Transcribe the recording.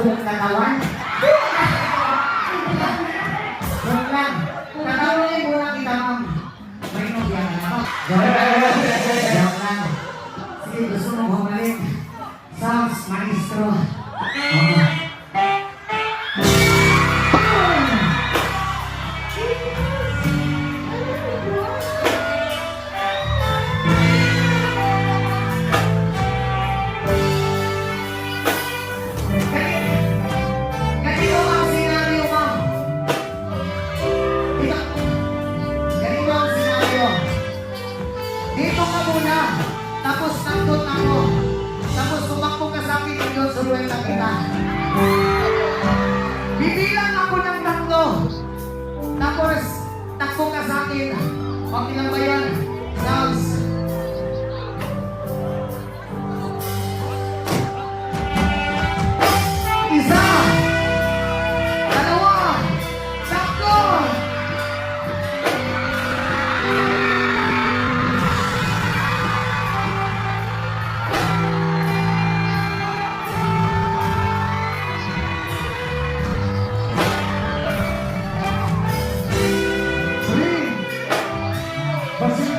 buong katawan. Joke lang. Tatawin mo lang kita, ma'am. May nobya ka na. Joke lang. Sige, gusto mong humalik. Sounds, maestro. Ganito ang senaryo, ma'am. Ganito ang senaryo. Dito ka muna. Tapos nandun ako. Tapos tumakbo ka sa akin yun, suluhin na kita. Bibilang ako ng 3. Tapos takbo ka sa akin. Okay lang ba yan? Sounds. Isa. 2. 3. Three.